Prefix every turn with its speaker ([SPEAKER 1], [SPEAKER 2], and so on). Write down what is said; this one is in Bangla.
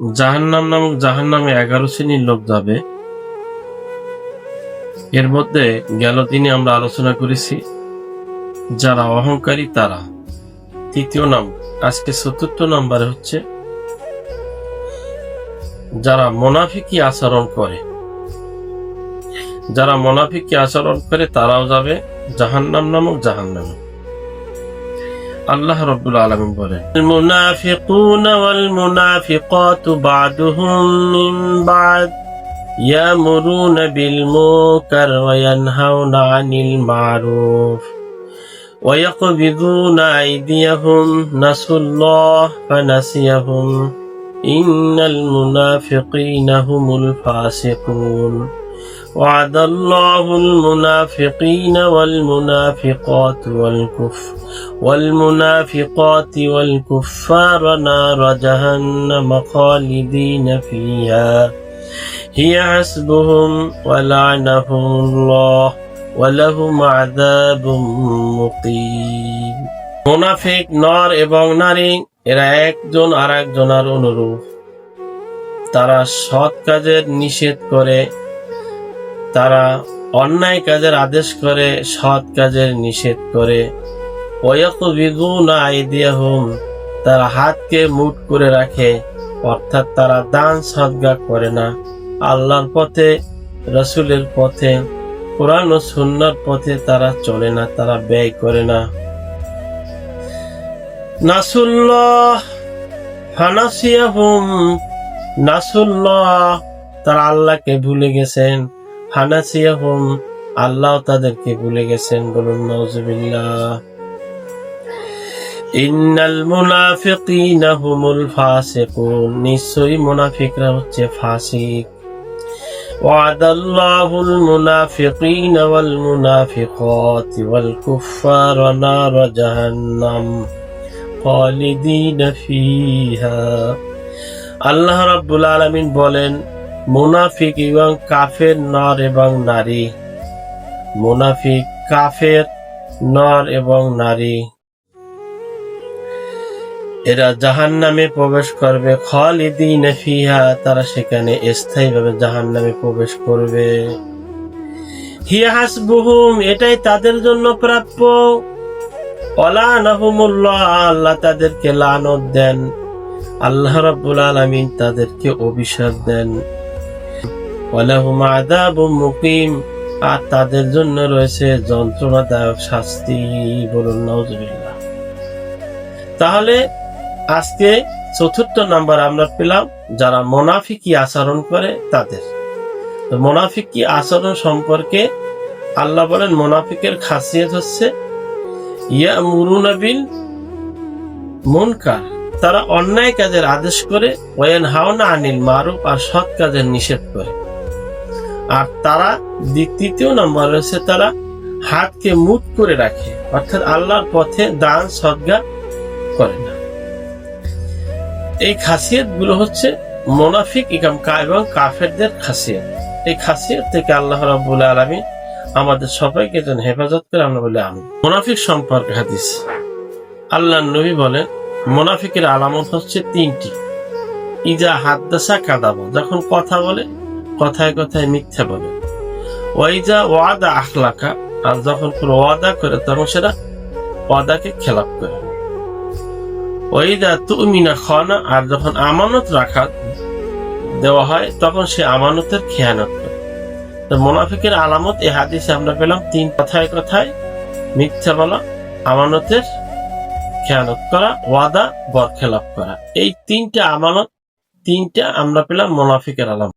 [SPEAKER 1] জাহান্নাম নামক জাহান্নামে 11 শ্রেণীর লোক যাবে। এর মধ্যে গেল দিনে আমরা আলোচনা করেছি যারা অহংকারী তারা। তৃতীয় নাম, আজকে চতুর্থ নাম্বারে হচ্ছে যারা মুনাফিকি আচরণ করে। যারা মুনাফিকি আচরণ করে তারাও যাবে জাহান্নাম নামক জাহান্নামে। আল্লাহ রাব্বুল আলামিন বলেন, মুনাফিকুনা ওয়াল মুনাফিকাতু বা'দুহুম মিন বা'দ ইয়ামুরুনা বিল মুনকার ওয়া ইয়ানহাউনা আনিল মা'রুফ ওয়া ইয়াকবিদুনা আইদিয়াহুম নাসুল্লাহ ফানাসিয়াহুম ইন্নাল মুনাফিকিনা হুমুল ফাসিকুন وعد الله المنافقين والمنافقات والكفار نار جهنم خالدين فيها هي حسبهم ولعنهم الله ولهم عذاب مقيم। মুনাফিক নর এবং নারী এরা একজন আরেকজনের অনুরূপ। তারা সৎ কাজের নিষেধ করে, তারা অন্যায় কাজের আদেশ করে, সৎ কাজের নিষেধ করে। ওয়ায়াকবিদুনা আইদিয়াহুম, তারা হাতকে মুঠ করে রাখে, অর্থাৎ তারা দান সদকা করে না। আল্লাহর পথে, রাসূলের পথে, কোরআন ও সুন্নাহর পথে তারা চলে না, তারা ব্যয় করে না। নাসুল্লাহ ফানাসিয়াহুম, নাসুল্লাহ তারা আল্লাহকে ভুলে গেছেন, ফানাসিয়াহুম আল্লাহ তাদেরকে ভুলে গেছেন। বলুন নাউজুবিল্লাহ। ইন্নাল মুনাফিকিনা হুমুল ফাসিকুন, নিশ্চয়ই মুনাফিকরা হচ্ছে ফাসিক। ওয়াদাল্লাহুল মুনাফিকিনা ওয়াল মুনাফিকাতি ওয়াল কুফারা নার জাহান্নাম খালিদিনা ফিহা। আল্লাহ রাব্বুল আলামিন বলেন, মুনাফিক এবং কাফের নর এবং নারী, মুনাফিক কাফের নর এবং নারী এরা জাহান্নামে প্রবেশ করবে। খালিদিনা ফিহা, তারা সেখানে স্থায়ীভাবে জাহান্নামে প্রবেশ করবে। হিয়া হাসবুহুম, এটাই তাদের জন্য প্রাপ্য। ওয়ালানাহুমুল্লাহ, আল্লাহ তাদেরকে লানত দেন। আল্লাহ রাব্বুল আলামিন তাদেরকে অভিশাপ দেন। ওয়ালাহুম আযাবুম মুকিম, আর তাদের জন্য রয়েছে যন্ত্রণাদায়ক শাস্তি। বলুন নাউজুবিল্লাহ। তাহলে আজকে চতুর্থ নাম্বার আমরা পেলাম যারা মুনাফিকি আচরণ করে তাদের। তো মুনাফিকি আচরণ সম্পর্কে আল্লাহ বলেন, মুনাফিকের খাসিয়ত হচ্ছে ইয়ামুরুনা বিল মুনকার, তারা অন্যায় কাজের আদেশ করে, ওয়ায়ানহাউনা আনিল মারুফ, আর সৎ কাজের নিষেধ করে। আর তারা তৃতীয় নম্বর রয়েছে তারা হাতকে মুঠ করে রাখে, অর্থাৎ আল্লাহর পথে দান সদকা করে না। এই খাসিয়ত গুলো হচ্ছে মুনাফিক এবং কাফেরদের খাসিয়ত। এই খাসিয়ত থেকে আল্লাহ রাব্বুল আলামিন আমাদের সবাইকে যেন হেফাজত করে, আমরা বলি আমিন। মুনাফিক সম্পর্কে হাদিস, আল্লাহর নবী বলেন, মুনাফিকের আলামত হচ্ছে তিনটি। ইজা হাদ্দাসা কাযাবা, যখন কথা বলে কথায় কথায় মিথ্যা বলে। ওয়াইজা ওয়াদা আখলাকা, আর যখন কোনো ওয়াদা করে তখন সেটা ওয়াদাকে খেলাপ করে। ওয়াইদা তুমিনা খানা, আর যখন আমানত রাখা দেওয়া হয় তখন সে আমানতের খেয়ানত করে। তো মুনাফিকের আলামত এই হাদিসে আমরা পেলাম তিন। কথায় কথায় মিথ্যা বলা, আমানতের খেয়ানত করা, ওয়াদা বরখেলাপ করা। এই তিনটা আমানত, তিনটা আমরা পেলাম মুনাফিকের আলামত।